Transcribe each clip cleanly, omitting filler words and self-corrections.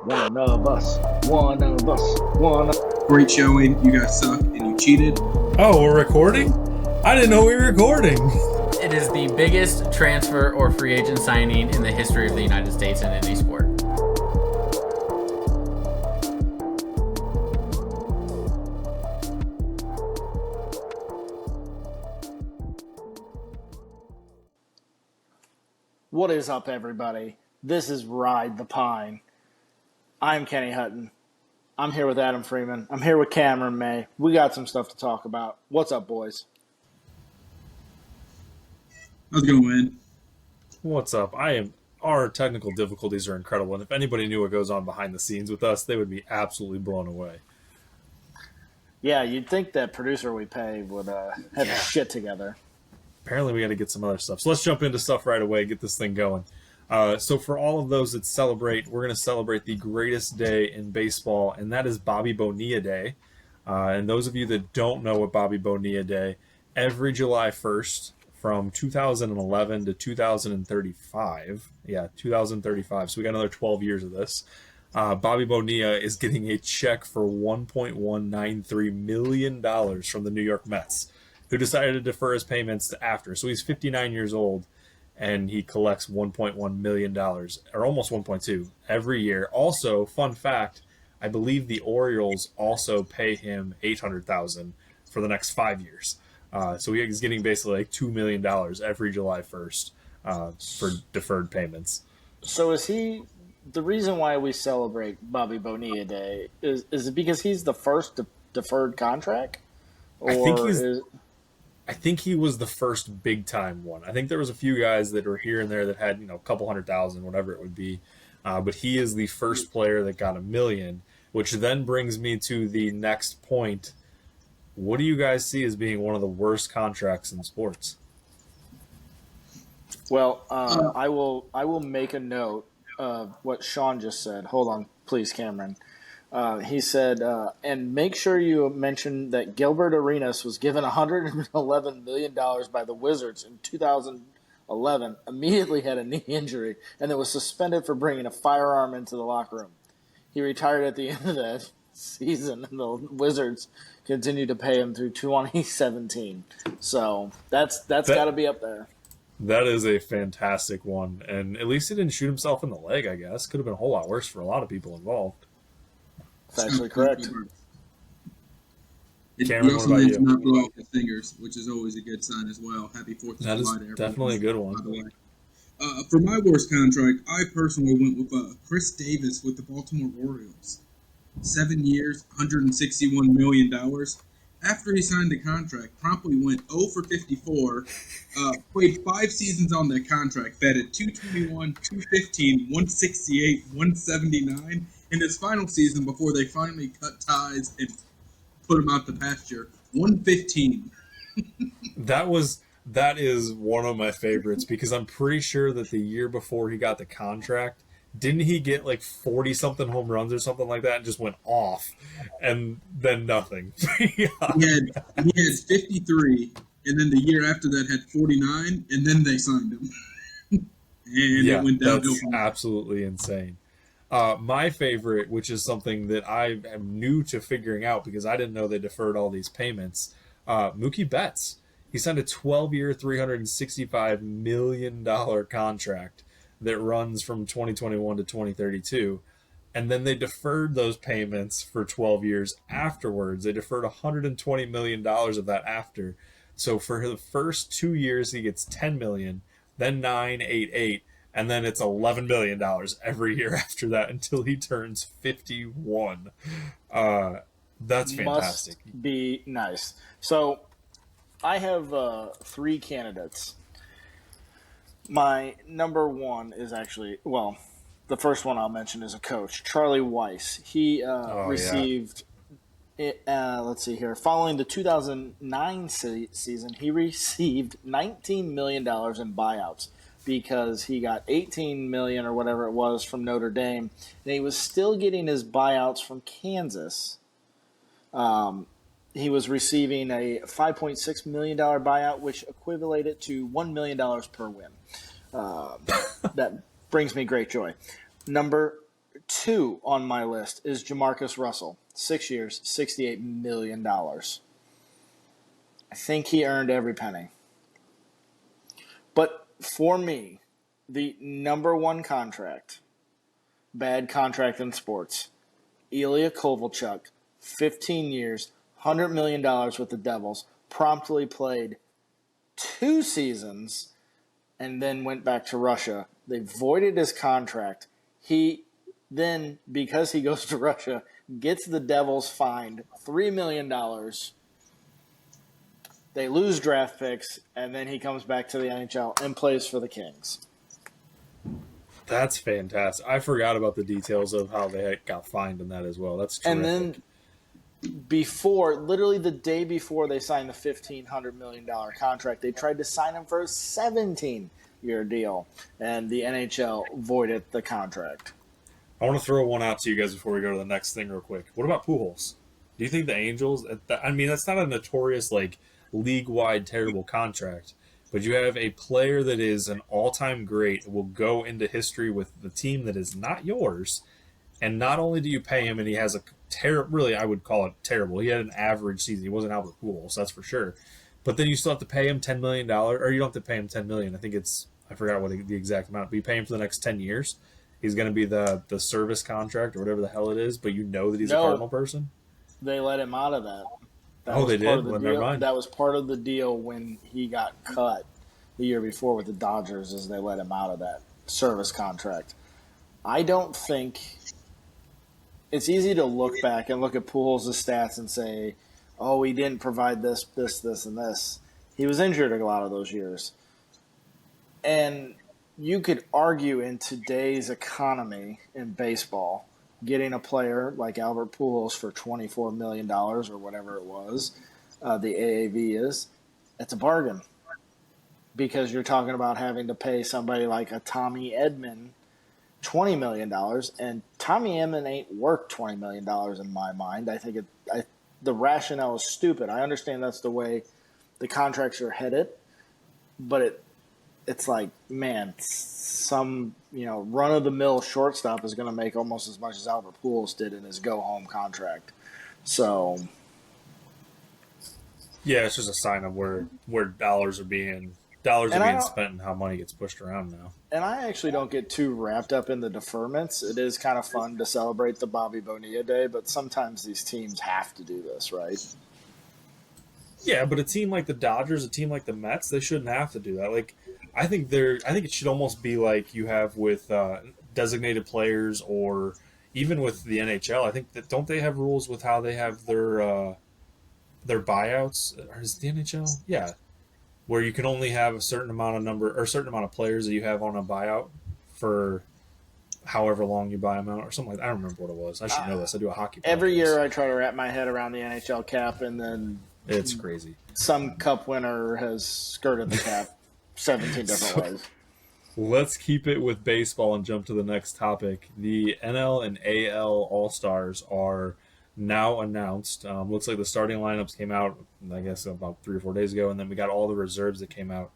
One of us. One of us. Great showing. You guys suck and you cheated. Oh, we're recording? I didn't know we were recording. It is the biggest transfer or free agent signing in the history of the United States in any sport. What is up, everybody? This is Ride the Pine. I'm Kenny Hutton. I'm here with Adam Freeman. I'm here with Cameron May. We got some stuff to talk about. What's up, boys? How's it going, man? What's up? Our technical difficulties are incredible, and if anybody knew what goes on behind the scenes with us, they would be absolutely blown away. Yeah, you'd think that producer we pay would have his shit together. Apparently we got to get some other stuff. So let's jump into stuff right away, get this thing going. So for all of those that celebrate, we're going to celebrate the greatest day in baseball, and that is Bobby Bonilla Day. And those of you that don't know what Bobby Bonilla Day, every July 1st from 2011 to 2035, 2035, so we got another 12 years of this, Bobby Bonilla is getting a check for $1.193 million from the New York Mets, who decided to defer his payments to after. So he's 59 years old, and he collects $1.1 million, or almost 1.2, every year. Also, fun fact, I believe the Orioles also pay him $800,000 for the next 5 years. So he's getting basically like $2 million every July 1st for deferred payments. So is he – the reason why we celebrate Bobby Bonilla Day, is it because he's the first deferred contract? Or I think he was the first big-time one. I think there was a few guys that were here and there that had, a couple 100,000, whatever it would be. But he is the first player that got $1 million, which then brings me to the next point. What do you guys see as being one of the worst contracts in sports? Well, I will make a note of what Sean just said. Hold on, please, Cameron. He said, and make sure you mention that Gilbert Arenas was given $111 million by the Wizards in 2011, immediately had a knee injury, and then was suspended for bringing a firearm into the locker room. He retired at the end of that season, and the Wizards continued to pay him through 2017. So that's got to be up there. That is a fantastic one, and at least he didn't shoot himself in the leg, I guess. Could have been a whole lot worse for a lot of people involved. That's actually correct. Cameron, he also what about managed you? not blow out his fingers, which is always a good sign as well. Happy 4th of July to everyone. That is definitely a good one. By the way. For my worst contract, I personally went with Chris Davis with the Baltimore Orioles. 7 years, $161 million. After he signed the contract, promptly went 0 for 54, played 5 seasons on that contract, batted .221, .215, .168, .179. In his final season, before they finally cut ties and put him out the pasture, $115. That is one of my favorites, because I'm pretty sure that the year before he got the contract, didn't he get like 40-something home runs or something like that and just went off, and then nothing? He had 53, and then the year after that had 49, and then they signed him. And it went downhill. That's absolutely insane. My favorite, which is something that I am new to figuring out because I didn't know they deferred all these payments, Mookie Betts. He signed a 12-year, $365 million contract that runs from 2021 to 2032. And then they deferred those payments for 12 years afterwards. They deferred $120 million of that after. So for the first 2 years, he gets $10 million, then 9, 8, 8. And then it's $11 million every year after that until he turns 51. That's fantastic. Must be nice. So I have 3 candidates. My number one is actually, well, the first one I'll mention is a coach, Charlie Weiss. He received, let's see here, following the 2009 season, he received $19 million in buyouts, because he got $18 million or whatever it was from Notre Dame, and he was still getting his buyouts from Kansas. He was receiving a $5.6 million buyout, which equivalated to $1 million per win. That brings me great joy. Number 2 on my list is Jamarcus Russell. 6 years, $68 million. I think he earned every penny. But for me, the number one contract, bad contract in sports, Ilya Kovalchuk, 15 years, $100 million with the Devils, promptly played 2 seasons, and then went back to Russia. They voided his contract. He then, because he goes to Russia, gets the Devils fined $3 million. They lose draft picks, and then he comes back to the NHL and plays for the Kings. That's fantastic. I forgot about the details of how they got fined in that as well. That's terrific. And then literally the day before they signed the $1,500 million contract, they tried to sign him for a 17-year deal, and the NHL voided the contract. I want to throw one out to you guys before we go to the next thing real quick. What about Pujols? Do you think the Angels – I mean, that's not a notorious, league-wide terrible contract, but you have a player that is an all-time great, will go into history with the team that is not yours, and not only do you pay him, and he has a really, I would call it terrible. He had an average season. He wasn't Albert Pujols, that's for sure. But then you still have to pay him $10 million, or you don't have to pay him $10 million. I think I forgot what the exact amount, but you pay him for the next 10 years. He's going to be the service contract or whatever the hell it is, but you know that he's a Cardinal person? They let him out of that. They did? Well, never mind. That was part of the deal when he got cut the year before with the Dodgers, is they let him out of that service contract. I don't think it's easy to look back and look at Pujols' stats and say, oh, he didn't provide this, and this. He was injured a lot of those years. And you could argue in today's economy in baseball, getting a player like Albert Pujols for $24 million or whatever it was, the AAV is, it's a bargain. Because you're talking about having to pay somebody like a Tommy Edman $20 million, and Tommy Edman ain't worth $20 million in my mind. I think the rationale is stupid. I understand that's the way the contracts are headed, but it's like, man, some run-of-the-mill shortstop is going to make almost as much as Albert Pujols did in his go-home contract. So, yeah, it's just a sign of where dollars are being spent and how money gets pushed around now. And I actually don't get too wrapped up in the deferments. It is kind of fun to celebrate the Bobby Bonilla Day, but sometimes these teams have to do this, right? Yeah, but a team like the Dodgers, a team like the Mets, they shouldn't have to do that. I think it should almost be like you have with designated players, or even with the NHL. I think that, don't they have rules with how they have their buyouts? Or is the NHL? Yeah, where you can only have a certain amount of players that you have on a buyout for however long you buy them out, or something like that. I don't remember what it was. I should know this. I do a hockey podcast. Every year I try to wrap my head around the NHL cap, and then it's crazy. Some cup winner has skirted the cap 17 different ways. Let's keep it with baseball and jump to the next topic. The NL and AL All-Stars are now announced. Looks like the starting lineups came out, I guess, about 3 or 4 days ago, and then we got all the reserves that came out.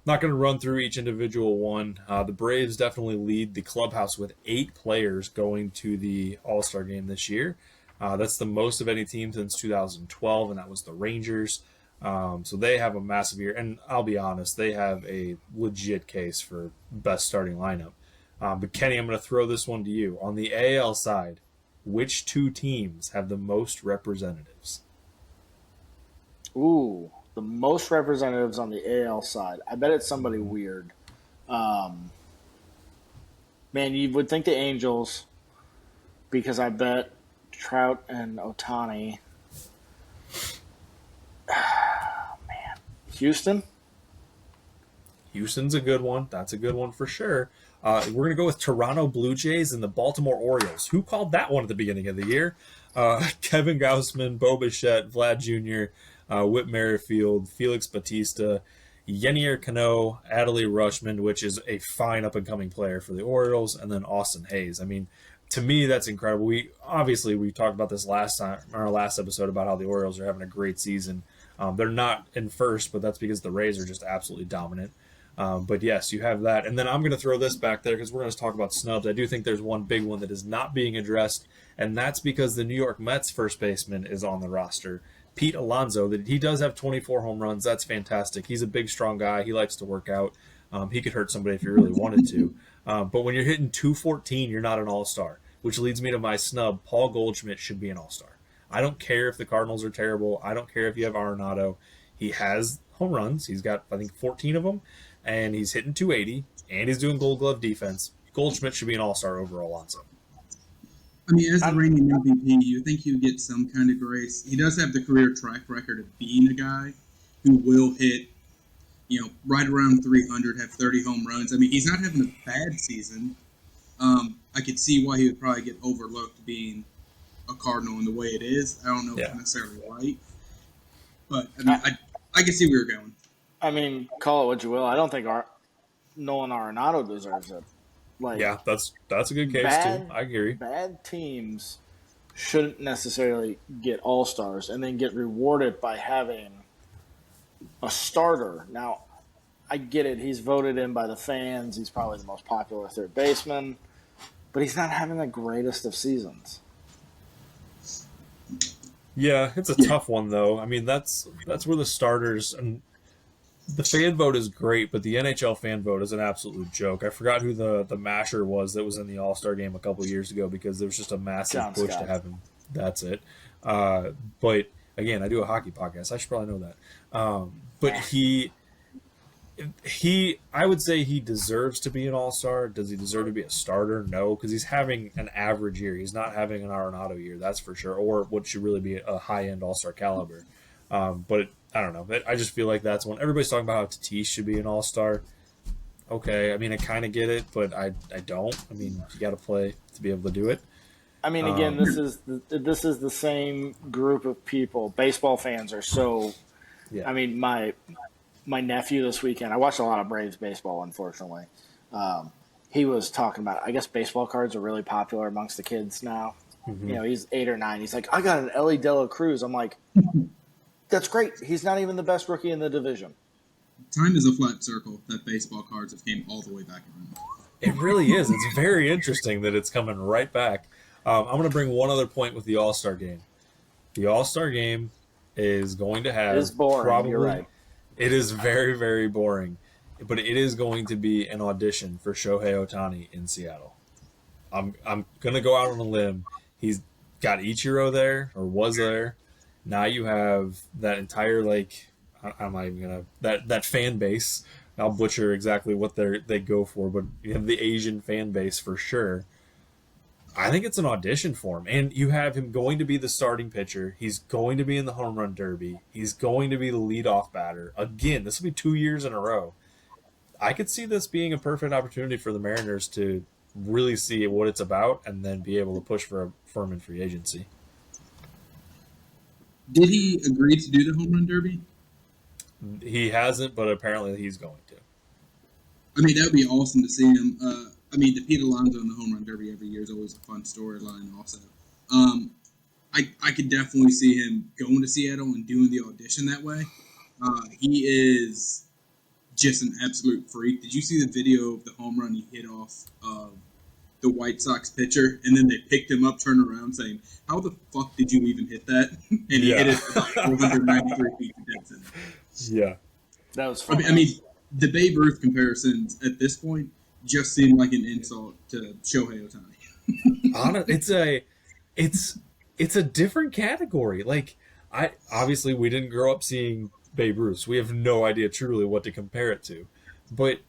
Not going to run through each individual one. The Braves definitely lead the clubhouse with 8 players going to the All-Star game this year. That's the most of any team since 2012, and that was the Rangers. So they have a massive year, and I'll be honest, they have a legit case for best starting lineup. But Kenny, I'm going to throw this one to you. On the AL side, which 2 teams have the most representatives? Ooh, the most representatives on the AL side. I bet it's somebody weird. Man, you would think the Angels, because I bet Trout and Ohtani. Man, Houston? Houston's a good one. That's a good one for sure. We're going to go with Toronto Blue Jays and the Baltimore Orioles. Who called that one at the beginning of the year? Kevin Gausman, Bo Bichette, Vlad Jr., Whit Merrifield, Felix Bautista, Yenier Cano, Adley Rutschman, which is a fine up-and-coming player for the Orioles, and then Austin Hayes. I mean, to me, that's incredible. We talked about this last time, in our last episode, about how the Orioles are having a great season. They're not in first, but that's because the Rays are just absolutely dominant. But yes, you have that. And then I'm going to throw this back there because we're going to talk about snubs. I do think there's one big one that is not being addressed, and that's because the New York Mets first baseman is on the roster. Pete Alonso, that he does have 24 home runs. That's fantastic. He's a big, strong guy. He likes to work out. He could hurt somebody if he really wanted to. But when you're hitting 214, you're not an all-star, which leads me to my snub. Paul Goldschmidt should be an all-star. I don't care if the Cardinals are terrible. I don't care if you have Arenado. He has home runs. He's got, I think, 14 of them, and he's hitting 280, and he's doing Gold Glove defense. Goldschmidt should be an all-star over Alonso. I mean, as the reigning MVP, you think he would get some kind of grace. He does have the career track record of being a guy who will hit, right around 300, have 30 home runs. I mean, he's not having a bad season. I could see why he would probably get overlooked being a Cardinal in the way it is. I don't know if it's necessarily right. But, I mean, I can see where you're going. I mean, call it what you will. I don't think Nolan Arenado deserves it. Yeah, that's a good case, too. I agree. Bad teams shouldn't necessarily get all-stars and then get rewarded by having a starter. Now, I get it. He's voted in by the fans. He's probably the most popular third baseman. But he's not having the greatest of seasons. Yeah, it's a tough one, though. I mean, that's where the starters and the fan vote is great, but the NHL fan vote is an absolute joke. I forgot who the masher was that was in the All-Star game a couple years ago because there was just a massive push to have him. That's it. But again, I do a hockey podcast. I should probably know that. But I would say he deserves to be an all-star. Does he deserve to be a starter? No, because he's having an average year. He's not having an Arenado year, that's for sure, or what should really be a high-end all-star caliber. But I don't know. I just feel like that's when everybody's talking about how Tatis should be an all-star. Okay, I mean, I kind of get it, but I don't. I mean, you got to play to be able to do it. I mean, again, this is the same group of people. Baseball fans are so. Yeah. I mean, my nephew this weekend. I watched a lot of Braves baseball, unfortunately. He was talking about. I guess baseball cards are really popular amongst the kids now. Mm-hmm. He's 8 or 9. He's like, I got an Ellie De La Cruz. I'm like, that's great. He's not even the best rookie in the division. Time is a flat circle that baseball cards have came all the way back around. It really is. It's very interesting that it's coming right back. I'm going to bring one other point with the All-Star game. The All-Star game is going to have it's boring. Probably, you're right. It is very, very boring, but it is going to be an audition for Shohei Ohtani in Seattle. I'm going to go out on a limb. He's got Ichiro there, or was there. Now you have that entire, I'm not even going to, that fan base. I'll butcher exactly what they go for, but you have the Asian fan base for sure. I think it's an audition for him. And you have him going to be the starting pitcher. He's going to be in the home run derby. He's going to be the leadoff batter. Again, this will be 2 years in a row. I could see this being a perfect opportunity for the Mariners to really see what it's about and then be able to push for a firm in free agency. Did he agree to do the home run derby? He hasn't, but apparently he's going to. I mean, that would be awesome to see him. The Pete Alonso in the home run derby every year is always a fun storyline also. I could definitely see him going to Seattle and doing the audition that way. He is just an absolute freak. Did you see the video of the home run he hit off the White Sox pitcher? And then they picked him up, turned around saying, how the fuck did you even hit that? And he hit it about 493 feet to dead center. Yeah. That was fun. I mean, the Babe Ruth comparisons at this point just seem like an insult to Shohei Ohtani. It's a different category. Obviously we didn't grow up seeing Babe Ruth. So we have no idea truly what to compare it to. But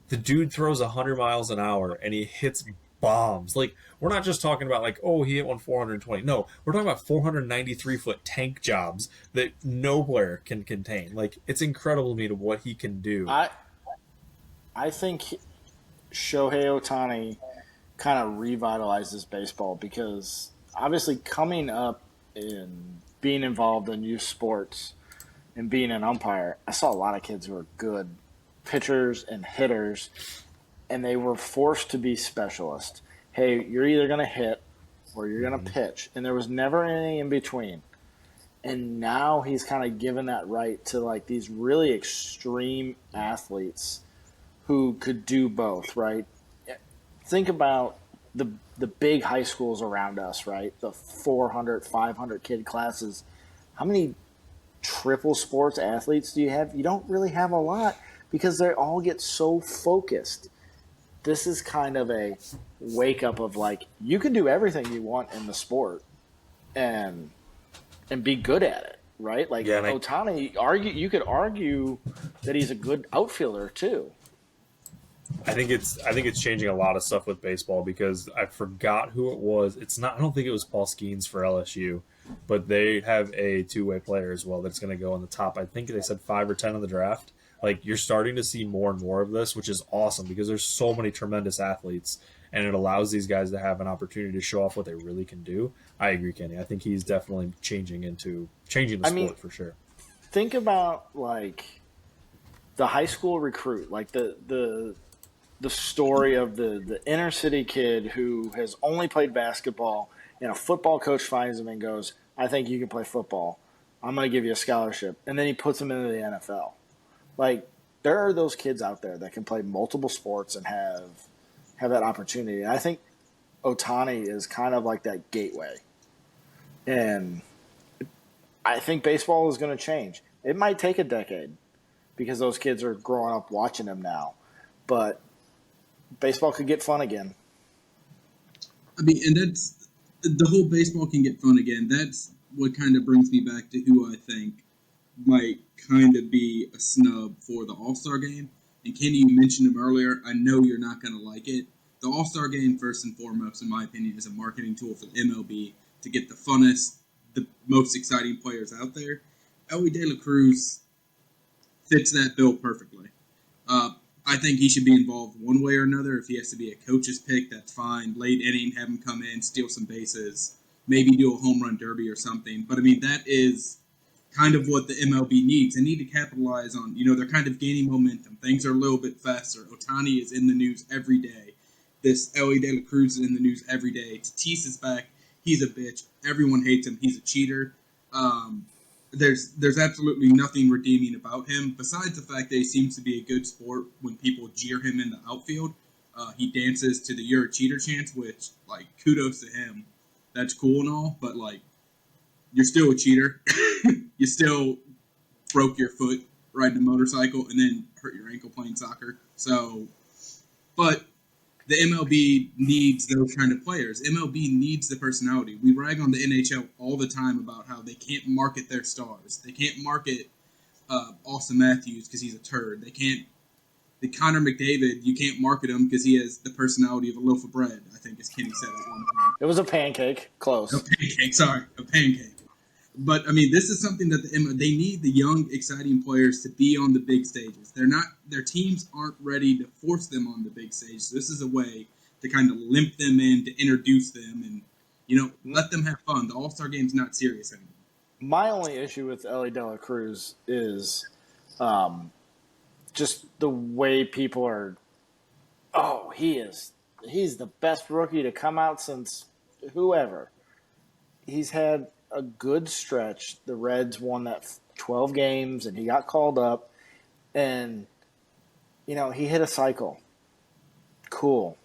the dude throws 100 miles an hour and he hits bombs. We're not just talking about he hit one 420. No, we're talking about 493-foot tank jobs that no player can contain. It's incredible to me to what he can do. I think Shohei Ohtani kind of revitalizes baseball because obviously coming up and being involved in youth sports and being an umpire, I saw a lot of kids who were good pitchers and hitters, and they were forced to be specialists. Hey, you're either going to hit or you're going to pitch, and there was never anything in between. And now he's kind of given that right to these really extreme athletes who could do both, right? Think about the big high schools around us, right? The 400, 500 kid classes. How many triple sports athletes do you have? You don't really have a lot because they all get so focused. This is kind of a wake up of like, you can do everything you want in the sport and be good at it, right? Like Ohtani, you could argue that he's a good outfielder too. I think it's changing a lot of stuff with baseball because I forgot who it was. It's not. I don't think it was Paul Skeens for LSU, but they have a two-way player as well that's going to go on the top. I think they said 5 or 10 in the draft. Like, you're starting to see more and more of this, which is awesome because there's so many tremendous athletes, and it allows these guys to have an opportunity to show off what they really can do. I agree, Kenny. I think he's definitely changing the sport for sure. Think about like the high school recruit, like the story of the inner city kid who has only played basketball, and a football coach finds him and goes, I think you can play football. I'm going to give you a scholarship. And then he puts him into the NFL. Like, there are those kids out there that can play multiple sports and have that opportunity. And I think Ohtani is kind of like that gateway. And I think baseball is going to change. It might take a decade because those kids are growing up watching him now. But baseball could get fun again. I mean, and that's the whole baseball can get fun again. That's what kind of brings me back to who I think might kind of be a snub for the All-Star game. And Kenny, you mentioned him earlier. I know you're not going to like it. The All-Star game, first and foremost, in my opinion, is a marketing tool for the MLB to get the funnest, the most exciting players out there. Elly De La Cruz fits that bill perfectly. I think he should be involved one way or another. If he has to be a coach's pick, that's fine. Late inning, have him come in, steal some bases, maybe do a home run derby or something. But, I mean, that is kind of what the MLB needs. They need to capitalize on, they're kind of gaining momentum. Things are a little bit faster. Ohtani is in the news every day. This Elly De La Cruz is in the news every day. Tatis is back. He's a bitch. Everyone hates him. He's a cheater. There's absolutely nothing redeeming about him, besides the fact that he seems to be a good sport when people jeer him in the outfield. He dances to the "you're a cheater" chants, which, like, kudos to him. That's cool and all, but, like, you're still a cheater. You still broke your foot riding a motorcycle and then hurt your ankle playing soccer. So, but the MLB needs those kind of players. MLB needs the personality. We rag on the NHL all the time about how they can't market their stars. They can't market Austin Matthews because he's a turd. The Connor McDavid, you can't market him because he has the personality of a loaf of bread, I think, as Kenny said at one point. It was a pancake. Close. A pancake. But, I mean, this is something that they need the young, exciting players to be on the big stages. Their teams aren't ready to force them on the big stage. So this is a way to kind of limp them in, to introduce them, and, let them have fun. The All-Star Game's not serious anymore. My only issue with Elly De La Cruz is just the way people are, he's the best rookie to come out since whoever. He's had a good stretch. The Reds won that 12 games, and he got called up. And, he hit a cycle. Cool.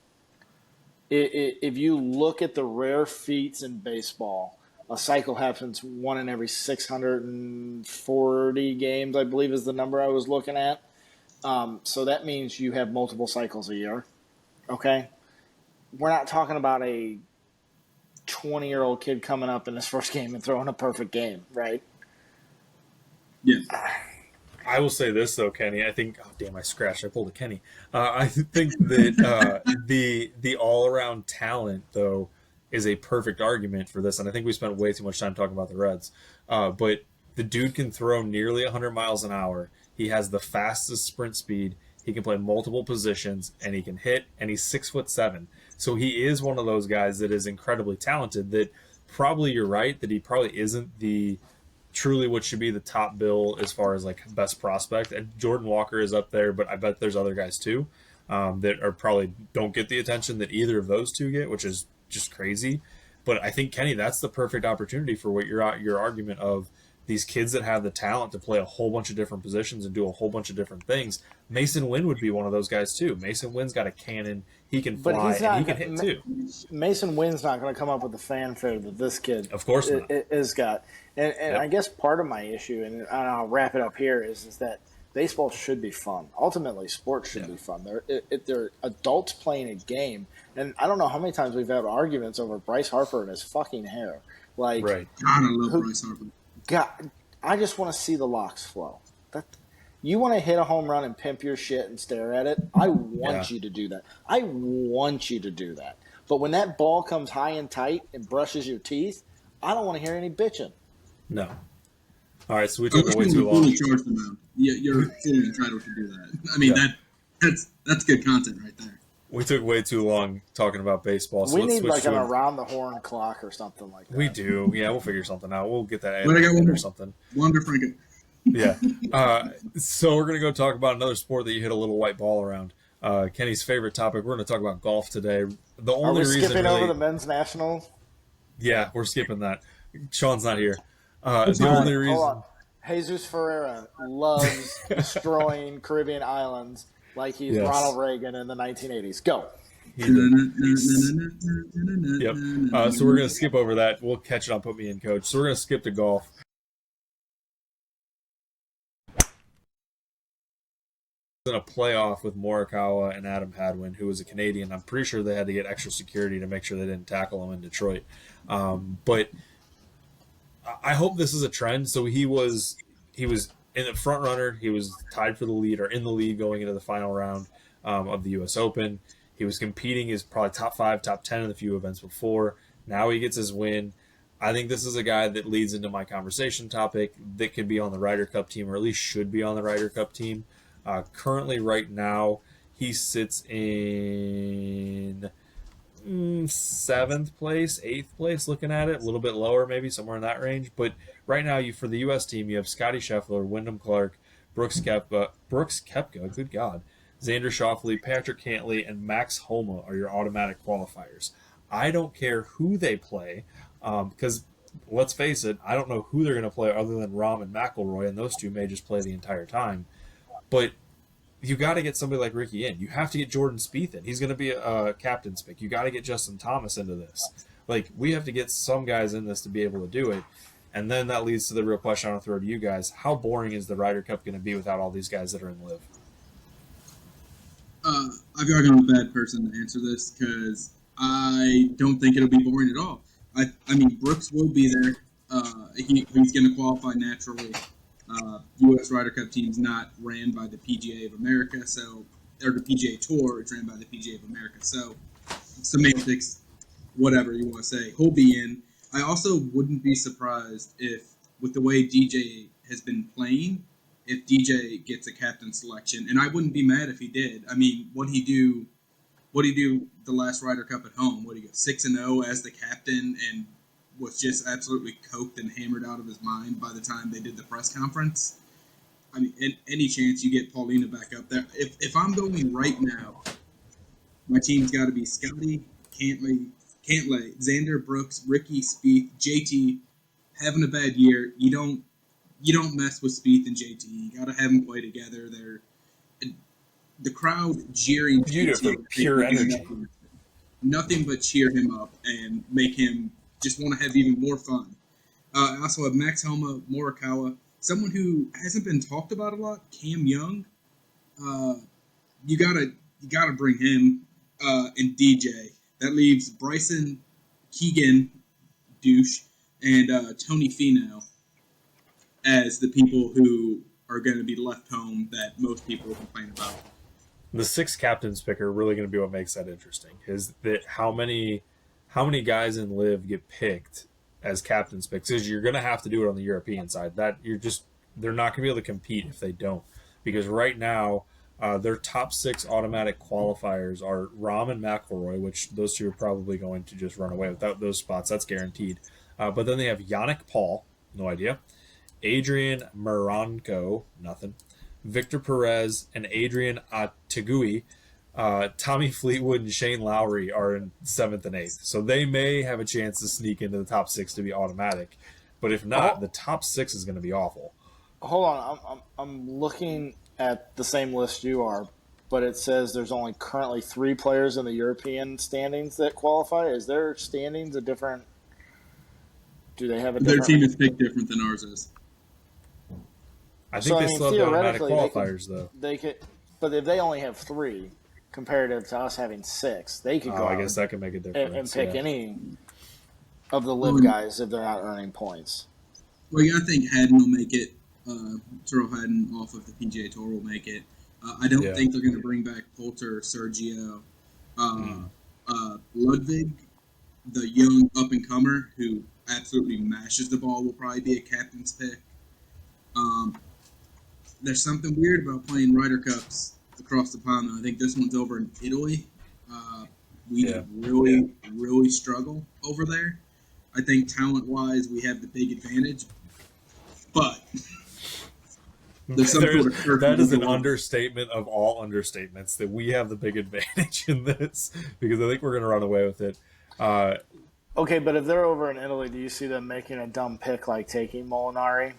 If you look at the rare feats in baseball, a cycle happens one in every 640 games, I believe is the number I was looking at. So that means you have multiple cycles a year. Okay? We're not talking about a 20-year-old kid coming up in his first game and throwing a perfect game, right? Yeah. I will say this, though, Kenny. I think, I scratched. I pulled a Kenny. I think that the all-around talent, though, is a perfect argument for this. And I think we spent way too much time talking about the Reds. But the dude can throw nearly 100 miles an hour. He has the fastest sprint speed. He can play multiple positions, and he can hit, and he's 6'7". So he is one of those guys that is incredibly talented. That probably you're right that he probably isn't the truly what should be the top bill as far as like best prospect. And Jordan Walker is up there, but I bet there's other guys too that are probably don't get the attention that either of those two get, which is just crazy. But I think, Kenny, that's the perfect opportunity for what your argument of these kids that have the talent to play a whole bunch of different positions and do a whole bunch of different things. Mason Wynn would be one of those guys too. Mason Wynn's got a cannon. He can fly, and he can hit too. Mason Wynn's not going to come up with the fanfare that this kid of course not. Is got. And I guess part of my issue, and I'll wrap it up here, is that baseball should be fun. Ultimately, sports should be fun. They're adults playing a game. And I don't know how many times we've had arguments over Bryce Harper and his fucking hair. Like, right. God, I love Bryce Harper. God, I just want to see the locks flow. You want to hit a home run and pimp your shit and stare at it? I want you to do that. I want you to do that. But when that ball comes high and tight and brushes your teeth, I don't want to hear any bitching. No. All right, so we took way too long. You're fully entitled to do that. I mean, that's good content right there. We took way too long talking about baseball. So we need like an around-the-horn clock or something like that. We do. Yeah, we'll figure something out. We'll get that I got one or something. Wander Franco. Yeah. So we're going to go talk about another sport that you hit a little white ball around. Kenny's favorite topic. We're going to talk about golf today. The only reason skipping over the men's national? Yeah, we're skipping that. Sean's not here. The only reason. Hold on. Jesus Ferreira loves destroying Caribbean islands like he's Ronald Reagan in the 1980s. Go. Yep. So we're going to skip over that. We'll catch it on Put Me In, Coach. So we're going to skip to golf. In a playoff with Morikawa and Adam Hadwin, who was a Canadian. I'm pretty sure they had to get extra security to make sure they didn't tackle him in Detroit. But I hope this is a trend. So he was in the front runner. He was tied for the lead or in the lead going into the final round of the U.S. Open. He was competing as probably top 5, top 10 in the few events before. Now he gets his win. I think this is a guy that leads into my conversation topic that could be on the Ryder Cup team, or at least should be on the Ryder Cup team. Currently, right now, he sits in 7th place, 8th place, looking at it. A little bit lower, maybe, somewhere in that range. But right now, for the U.S. team, you have Scotty Scheffler, Wyndham Clark, Brooks Koepka, good God, Xander Schauffele, Patrick Cantlay, and Max Homa are your automatic qualifiers. I don't care who they play, because let's face it, I don't know who they're going to play other than Rahm and McIlroy, and those two may just play the entire time. But you got to get somebody like Ricky in. You have to get Jordan Spieth in. He's going to be a captain's pick. You got to get Justin Thomas into this. Like, we have to get some guys in this to be able to do it. And then that leads to the real question I want to throw to you guys. How boring is the Ryder Cup going to be without all these guys that are in LIV? I feel like I'm a bad person to answer this because I don't think it'll be boring at all. I mean, Brooks will be there. He's going to qualify naturally. U.S. Ryder Cup team's not ran by the PGA of America, or the PGA Tour. It's ran by the PGA of America. So, semantics, whatever you want to say, he'll be in. I also wouldn't be surprised if, with the way DJ has been playing, if DJ gets a captain selection, and I wouldn't be mad if he did. I mean, what'd he do the last Ryder Cup at home? What, he go 6-0 as the captain and was just absolutely coked and hammered out of his mind by the time they did the press conference? I mean, any chance you get Paulina back up there? If I'm going right now, my team's got to be Scotty, Cantlay, Xander, Brooks, Ricky, Spieth, JT. Having a bad year, you don't mess with Spieth and JT. You got to have them play together. The crowd jeering beautiful, JT, pure energy. Nothing but cheer him up and make him just want to have even more fun. I also have Max Homa, Morikawa, someone who hasn't been talked about a lot, Cam Young. You gotta bring him and DJ. That leaves Bryson, Keegan, douche, and Tony Finau as the people who are going to be left home that most people complain about. The 6 captains pick are really going to be what makes that interesting. Is that how many guys in LIV get picked as captains picks? Because you're going to have to do it on the European side. They're not going to be able to compete if they don't. Because right now, their top 6 automatic qualifiers are Rahm and McIlroy, which those two are probably going to just run away without those spots. That's guaranteed. But then they have Yannick Paul, no idea, Adrian Maranko, nothing, Victor Perez, and Adrian Ategui. Tommy Fleetwood and Shane Lowry are in 7th and 8th. So they may have a chance to sneak into the top 6 to be automatic. But if not, the top 6 is going to be awful. Hold on, I'm looking at the same list you are, but it says there's only currently 3 players in the European standings that qualify. Is their standings a different? Do they have a different? Their team is picked different than ours is. I think they still have automatic qualifiers, though. They could, but if they only have 3, comparative to us having 6, they could go. I guess that could make a difference. And pick any of the live guys if they're not earning points. Well, yeah, I think Haddon will make it. Terrell Haddon off of the PGA Tour will make it. I don't think they're going to bring back Poulter or Sergio. Ludwig, the young up-and-comer who absolutely mashes the ball, will probably be a captain's pick. There's something weird about playing Ryder Cups across the pond, though. I think this one's over in Italy. We really struggle over there. I think talent-wise, we have the big advantage, but there's some sort of that is an understatement of all understatements that we have the big advantage in this, because I think we're going to run away with it. Okay, but if they're over in Italy, do you see them making a dumb pick like taking Molinari?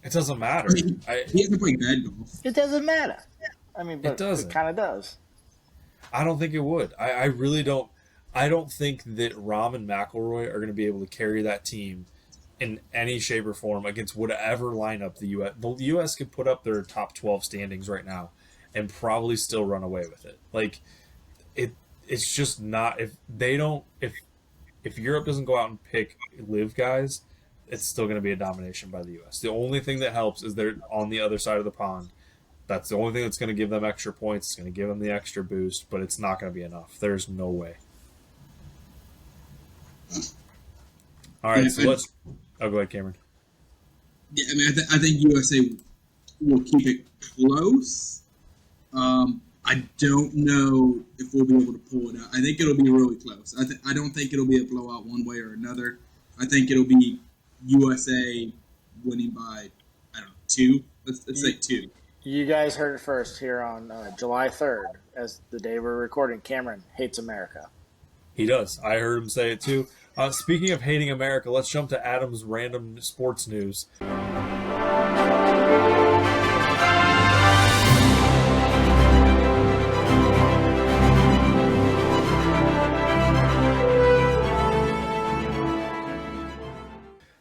It doesn't matter. I mean, he hasn't played bad golf. It doesn't matter. I mean, but it kind of does. I don't think it would. I really don't. I don't think that Rahm and McIlroy are going to be able to carry that team in any shape or form against whatever lineup the U.S. The U.S. could put up their top 12 standings right now and probably still run away with it. Like, it's just not. If Europe doesn't go out and pick live guys, it's still going to be a domination by the U.S. The only thing that helps is they're on the other side of the pond. That's the only thing that's going to give them extra points. It's going to give them the extra boost, but it's not going to be enough. There's no way. All right, so let's. Oh, go ahead, Cameron. Yeah, I mean, I think USA will keep it close. I don't know if we'll be able to pull it out. I think it'll be really close. I don't think it'll be a blowout one way or another. I think it'll be USA winning by, I don't know, 2. Let's say 2. You guys heard it first here on July 3rd, as the day we're recording. Cameron hates America. He does. I heard him say it too. Speaking of hating America, let's jump to Adam's random sports news.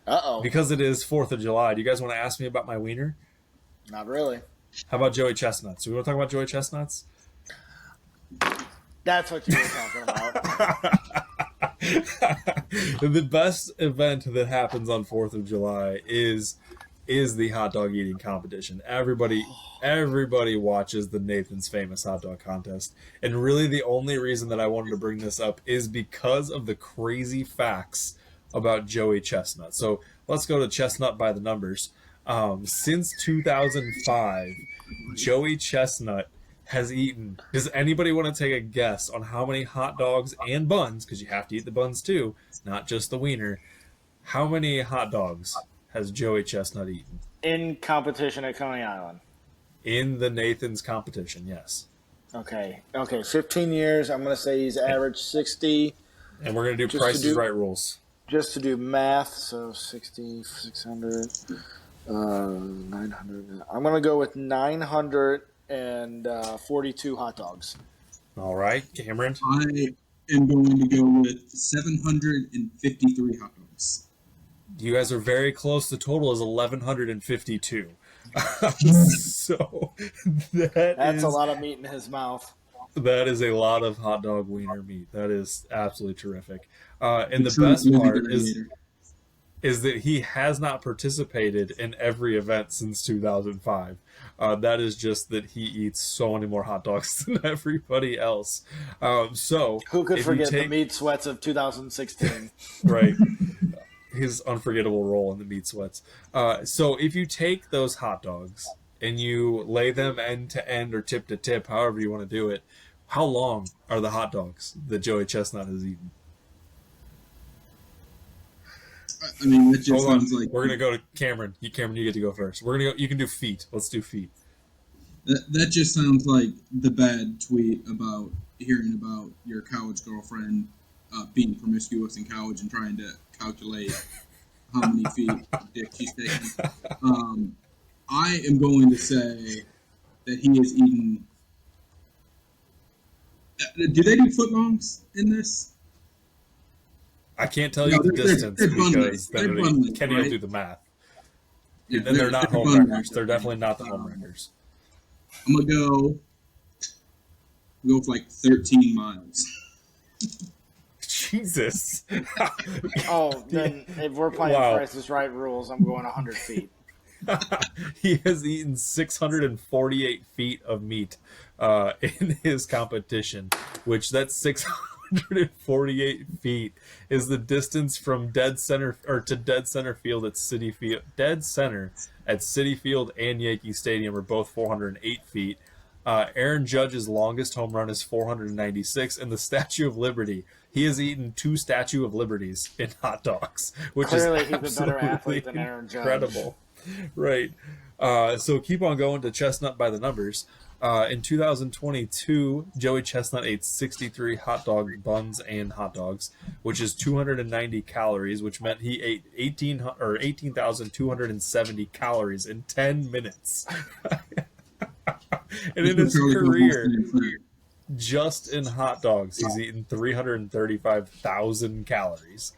Uh-oh. Because it is 4th of July, do you guys want to ask me about my wiener? Not really. How about Joey Chestnuts? Do we want to talk about Joey Chestnuts? That's what you were talking about. The best event that happens on 4th of July is the hot dog eating competition. Everybody watches the Nathan's Famous Hot Dog Contest. And really the only reason that I wanted to bring this up is because of the crazy facts about Joey Chestnut. So let's go to Chestnut by the numbers. Since 2005, Joey Chestnut has eaten. Does anybody want to take a guess on how many hot dogs and buns, because you have to eat the buns too, not just the wiener, how many hot dogs has Joey Chestnut eaten? In competition at Coney Island. In the Nathan's competition, yes. Okay, 15 years. I'm going to say he's averaged 60. And we're going to do Price is Right rules. Just to do math, so 60, 600, 900. I'm going to go with 942 hot dogs. All right, Cameron? I am going to go with 753 hot dogs. You guys are very close. The total is 1,152. So that's a lot of meat in his mouth. That is a lot of hot dog wiener meat. That is absolutely terrific. And the best part is that he has not participated in every event since 2005. That is just that he eats so many more hot dogs than everybody else. So who could forget the meat sweats of 2016? Right. His unforgettable role in the meat sweats. So if you take those hot dogs and you lay them end to end or tip to tip, however you want to do it, how long are the hot dogs that Joey Chestnut has eaten? I mean, that just sounds like... We're going to go to Cameron. Cameron, you get to go first. We're going to go. You can do feet. Let's do feet. That just sounds like the bad tweet about hearing about your college girlfriend being promiscuous in college and trying to calculate how many feet of dick she's taking. I am going to say that he has eaten. Do they do footlongs in this? I can't tell you the distance because then Kenny will do the math. Yeah, and they're not home wreckers. They're definitely not the home wreckers. I'm gonna go for like 13 miles. Jesus. Oh, then if we're playing Price is Right rules, I'm going 100 feet. He has eaten 648 feet of meat in his competition, which that's 648 feet is the distance from dead center field at Citi Field. Dead center at Citi Field and Yankee Stadium are both 408 feet. Aaron Judge's longest home run is 496, and the Statue of Liberty. He has eaten 2 Statue of Liberties in hot dogs, which Clearly is he's a better athlete than Aaron Judge. Incredible. Right. So keep on going to Chestnut by the numbers. In 2022, Joey Chestnut ate 63 hot dog buns and hot dogs, which is 290 calories, which meant he ate 18,270 calories in 10 minutes. And in his career, just in hot dogs, he's eaten 335,000 calories.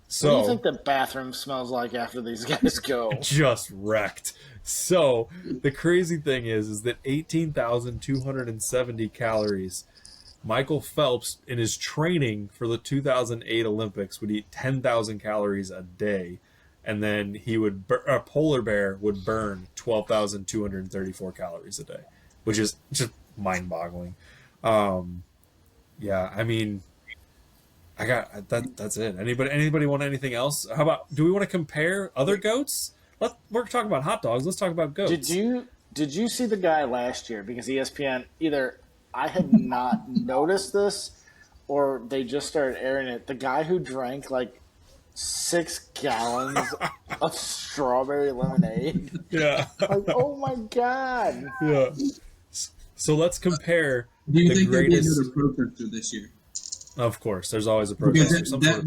So, what do you think the bathroom smells like after these guys go? Just wrecked. So the crazy thing is that 18,270 calories. Michael Phelps, in his training for the 2008 Olympics, would eat 10,000 calories a day, and then a polar bear would burn 12,234 calories a day, which is just mind-boggling. Yeah, I mean, I got that. That's it. Anybody want anything else? How about? Do we want to compare other goats? We're talking about hot dogs. Let's talk about goats. Did you see the guy last year? Because ESPN, either I had not noticed this, or they just started airing it. The guy who drank like 6 gallons of strawberry lemonade. Yeah. Like, oh my god. Yeah. So let's compare. Do you think there'll be another protester this year? Of course, there's always a protester. That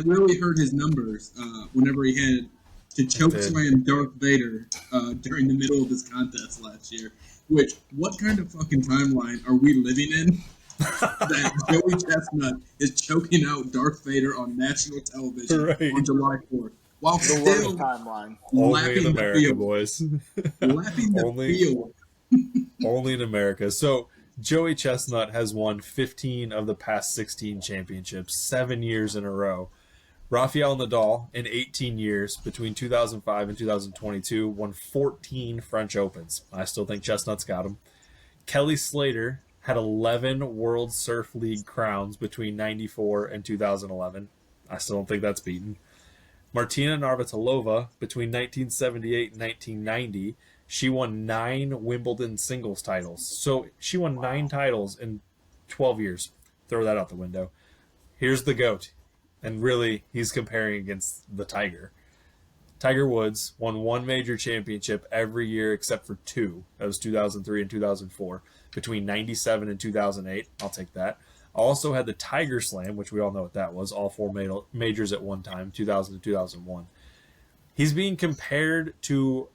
really hurt his numbers whenever he had to chokeslam Darth Vader during the middle of his contest last year. Which, what kind of fucking timeline are we living in? That Joey Chestnut is choking out Darth Vader on national television on July 4th. While still timeline. Only in America, boys. Lapping the field. Only in America. So Joey Chestnut has won 15 of the past 16 championships, 7 years in a row. Rafael Nadal, in 18 years, between 2005 and 2022, won 14 French Opens. I still think Chestnut's got him. Kelly Slater had 11 World Surf League crowns between 94 and 2011. I still don't think that's beaten. Martina Navratilova, between 1978 and 1990, she won 9 Wimbledon singles titles. So she won 9 titles in 12 years. Throw that out the window. Here's the GOAT. And really, he's comparing against the Tiger. Tiger Woods won 1 major championship every year except for 2. That was 2003 and 2004. Between 97 and 2008. I'll take that. Also had the Tiger Slam, which we all know what that was. All 4 majors at one time, 2000 to 2001. He's being compared to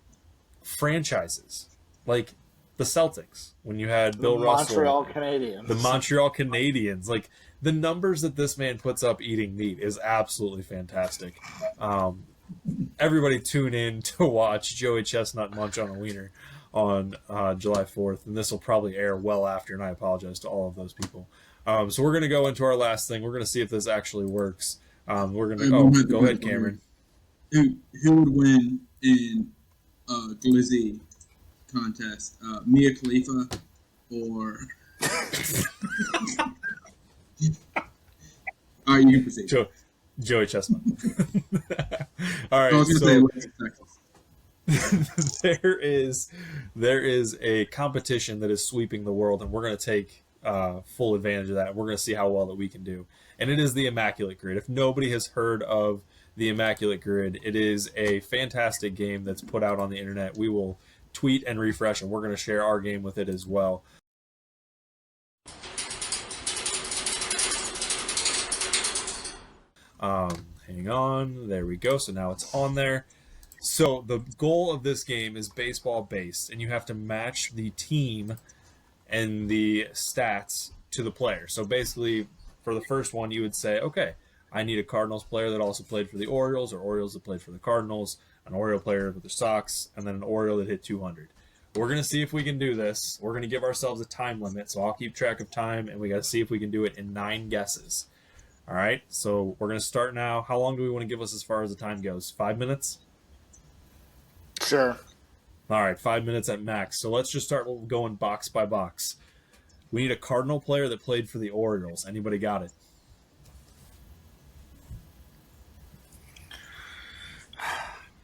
franchises like the Celtics when you had Bill Russell. The Montreal Canadiens. Like, the numbers that this man puts up eating meat is absolutely fantastic. Everybody tune in to watch Joey Chestnut munch on a wiener on July 4th, and this will probably air well after, and I apologize to all of those people. So we're going to go into our last thing. We're going to see if this actually works. We're going to go ahead, Cameron. Who would win in Glizzy contest? Mia Khalifa or... All right, you can proceed. Joey Chestnut. All right, there is a competition that is sweeping the world, and we're going to take full advantage of that. We're going to see how well that we can do, and it is the Immaculate Grid. If nobody has heard of the Immaculate Grid, it is a fantastic game that's put out on the internet. We will tweet and refresh, and we're going to share our game with it as well. Hang on. There we go. So now it's on there. So the goal of this game is baseball based, and you have to match the team and the stats to the player. So basically, for the first one, you would say, okay, I need a Cardinals player that also played for the Orioles, or Orioles that played for the Cardinals, an Oriole player with the Sox, and then an Oriole that hit 200. We're going to see if we can do this. We're going to give ourselves a time limit, so I'll keep track of time, and we got to see if we can do it in 9 guesses. All right, so we're going to start now. How long do we want to give us as far as the time goes? 5 minutes? Sure. All right, 5 minutes at max. So let's just start going box by box. We need a Cardinal player that played for the Orioles. Anybody got it?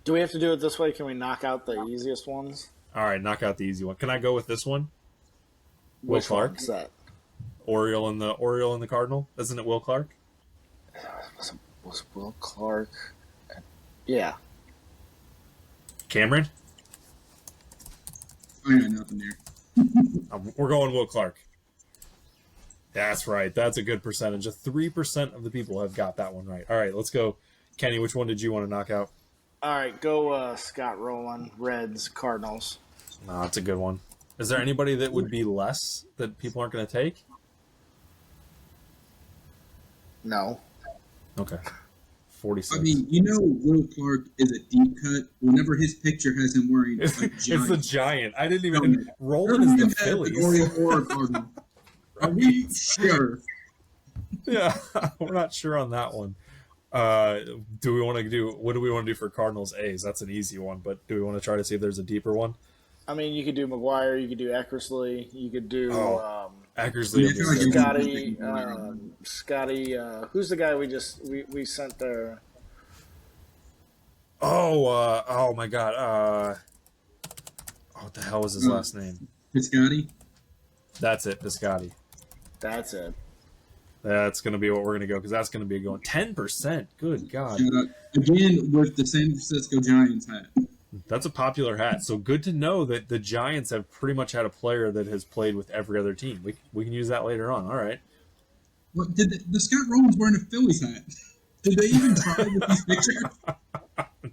Do we have to do it this way? Can we knock out the easiest ones? All right, knock out the easy one. Can I go with this one? Will Which Clark? one's that? Oriole and the Cardinal? Isn't it Will Clark? Was Will Clark? Yeah. Cameron? I got nothing there. We're going Will Clark. That's right. That's a good percentage. 3% of the people have got that one right. All right, let's go. Kenny, which one did you want to knock out? All right, go Scott Rowland, Reds, Cardinals. No, that's a good one. Is there anybody that would be less that people aren't going to take? No. Okay. 46. I mean, Will Clark is a deep cut. Whenever his picture has him wearing a giant. It's the Giant. I didn't even. Roland is the Phillies. Oriole or Cardinal. Are we sure? Yeah, we're not sure on that one. Do we want to do? What do we want to do for Cardinals A's? That's an easy one, but do we want to try to see if there's a deeper one? I mean, you could do McGuire, you could do Eckersley, you could do Eckersley. Scotty. Who's the guy we sent there? Oh my God. What the hell was his last name? Piscotti? That's it, Piscotti. That's it. That's going to be what we're going to go, because that's going to be going 10%. Good God. Shut up. Again, with the San Francisco Giants hat. That's a popular hat. So good to know that the Giants have pretty much had a player that has played with every other team. We can use that later on. All right. What did the Scott Rowland's wearing a Phillies hat? Did they even try with these pictures?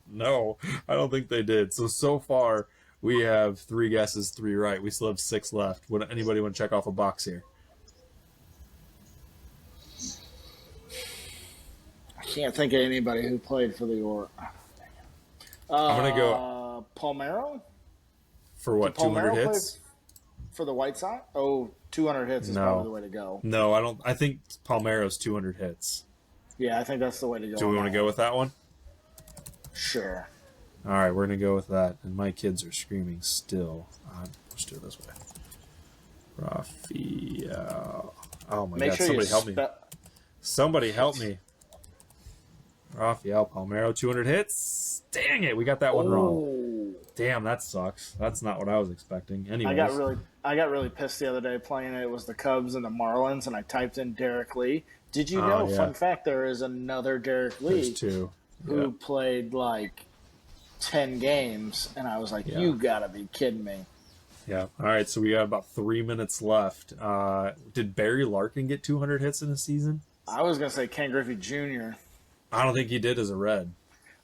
No, I don't think they did. So far, we have 3 guesses, 3 right. We still have 6 left. Would anybody want to check off a box here? I can't think of anybody who played for the I'm going to go. Palmeiro? For what, 200 hits? For the White Sox? 200 hits is probably the way to go. No, I don't. I think Palmeiro's 200 hits. Yeah, I think that's the way to go. Do we want to go with that one? Sure. All right, we're going to go with that. And my kids are screaming still. Let's do it this way. Raphael. Oh, my God. Somebody help me. Somebody help me. Rafael Palmeiro, 200 hits. Dang it, we got that one wrong. Damn, that sucks. That's not what I was expecting. Anyways. I got really pissed the other day playing it. It was the Cubs and the Marlins, and I typed in Derek Lee. Did you know? Yeah. Fun fact: there is another Derek Lee. There's 2. Who played like 10 games, and I was like, "You gotta be kidding me!" Yeah. All right, so we got about 3 minutes left. Did Barry Larkin get 200 hits in a season? I was gonna say Ken Griffey Jr. I don't think he did as a Red.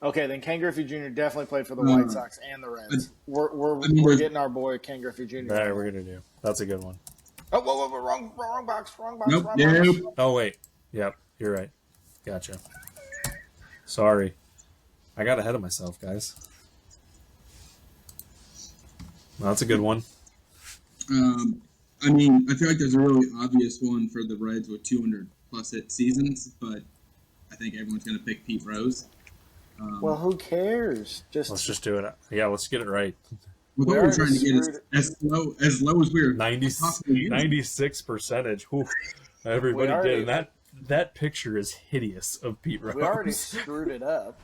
Okay, then Ken Griffey Jr. definitely played for the White Sox and the Reds. We're getting our boy Ken Griffey Jr. That we're gonna do. That's a good one. Oh, whoa, wrong box. Nope. Box. Oh wait, yep, you're right. Gotcha. Sorry, I got ahead of myself, guys. Well, that's a good one. I mean, I feel like there's a really obvious one for the Reds with 200 plus hit seasons, but I think everyone's going to pick Pete Rose. Well, who cares? Let's just do it. Yeah, let's get it right. We're trying to get as low as we were. 96 percentage. Whew. Everybody did. And that picture is hideous of Pete Rose. We already screwed it up.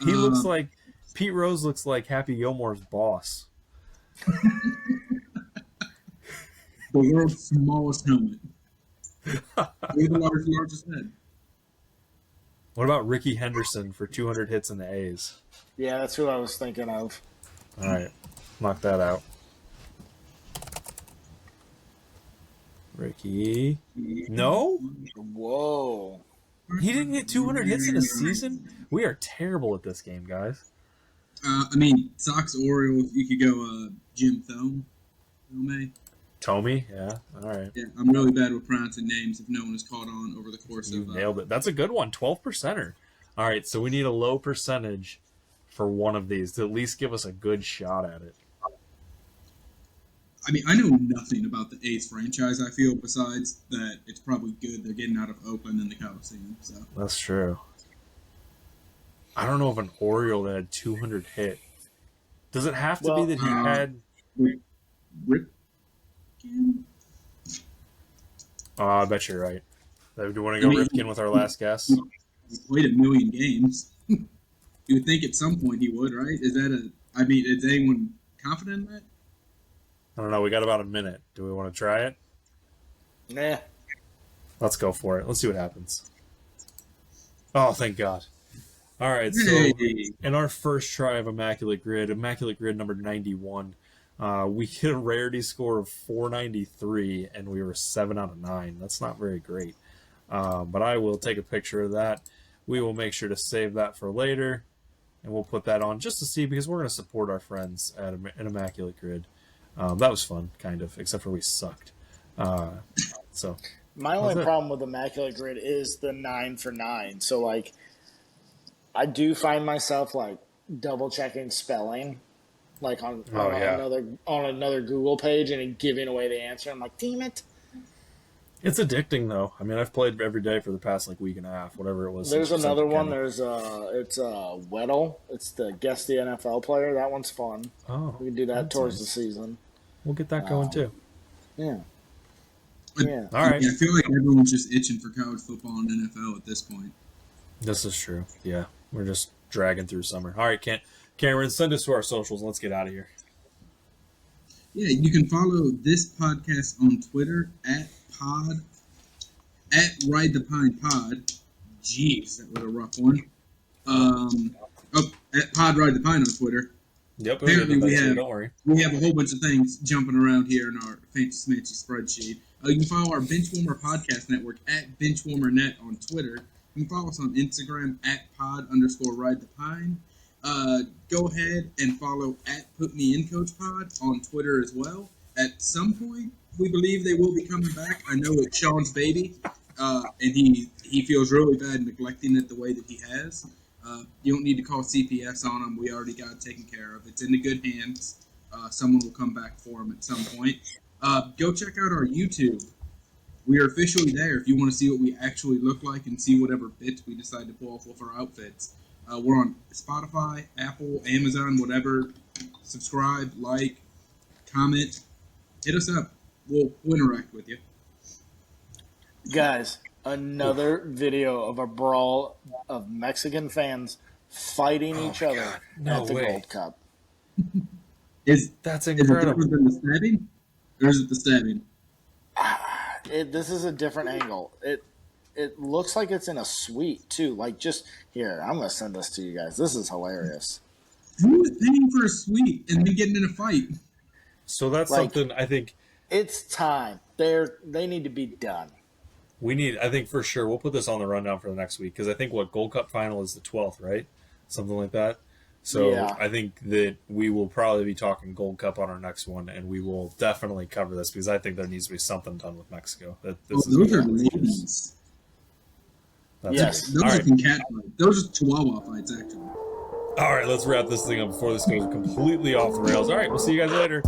He looks like Pete Rose looks like Happy Gilmore's boss. The world's smallest helmet. With the largest head. What about Ricky Henderson for 200 hits in the A's? Yeah, that's who I was thinking of. All right, knock that out. Ricky. No? Whoa. He didn't get 200 hits in a season? We are terrible at this game, guys. I mean, Sox Orioles, you could go Jim Thome. Tommy? Yeah, all right. Yeah, I'm really bad with pronouncing names if no one has caught on over the course You of... nailed it. That's a good one, 12%er. All right, so we need a low percentage for one of these to at least give us a good shot at it. I mean, I know nothing about the A's franchise, I feel, besides that it's probably good they're getting out of Oakland and the Coliseum. So. That's true. I don't know of an Oriole that had 200 hit. Does it have to be that he had... Rip? Oh, I bet you're right. Do you want to go Ripken with our last guess? He played a million games. You would think at some point he would, right? Is anyone confident in that? I don't know. We got about a minute. Do we want to try it? Nah. Let's go for it. Let's see what happens. Oh, thank God. All right, so in our first try of Immaculate Grid number 91, we hit a rarity score of 493, and we were 7 out of 9. That's not very great. But I will take a picture of that. We will make sure to save that for later, and we'll put that on just to see, because we're going to support our friends at an Immaculate Grid. That was fun, kind of, except for we sucked. So my only problem with Immaculate Grid is the 9 for 9. So, like, I do find myself, like, double-checking spelling, like, on another Google page and giving away the answer. I'm like, damn it. It's addicting, though. I mean, I've played every day for the past, like, week and a half, whatever it was. There's another one. It's Weddle. It's the Guess the NFL player. That one's fun. Oh. We can do that towards the season. We'll get that going, too. Yeah. Yeah. All right. Yeah, I feel like everyone's just itching for college football and NFL at this point. This is true. Yeah. We're just dragging through summer. All right, Cameron, send us to our socials. Let's get out of here. Yeah, you can follow this podcast on Twitter at Ride the Pine Pod. Jeez, that was a rough one. At Pod Ride the Pine on Twitter. Yep. Apparently don't worry. We have a whole bunch of things jumping around here in our fancy smancy spreadsheet. You can follow our Benchwarmer Podcast Network at BenchwarmerNet on Twitter. You can follow us on Instagram at pod_ride the pine. Go ahead and follow at Put Me In Coach Pod on Twitter as well. At some point, we believe they will be coming back. I know it's Sean's baby, and he feels really bad neglecting it the way that he has. You don't need to call CPS on him. We already got it taken care of. It's in the good hands. Someone will come back for him at some point. Go check out our YouTube. We are officially there if you want to see what we actually look like and see whatever bits we decide to pull off with our outfits. We're on Spotify, Apple, Amazon, whatever. Subscribe, like, comment. Hit us up. We'll interact with you. Guys, another video of a brawl of Mexican fans fighting each other at the Gold Cup. That's incredible. Is it different than the stabbing? Or is it the stabbing? This is a different angle. It looks like it's in a suite, too. Like, just here, I'm going to send this to you guys. This is hilarious. Who is paying for a suite and then getting in a fight? So that's something I think... It's time. They need to be done. I think for sure, we'll put this on the rundown for the next week, because I think Gold Cup final is the 12th, right? Something like that. So yeah. I think that we will probably be talking Gold Cup on our next one, and we will definitely cover this, because I think there needs to be something done with Mexico. Those are ladies. Yes. Those are cat fights. Those are Chihuahua fights, actually. All right, let's wrap this thing up before this goes completely off the rails. All right, we'll see you guys later.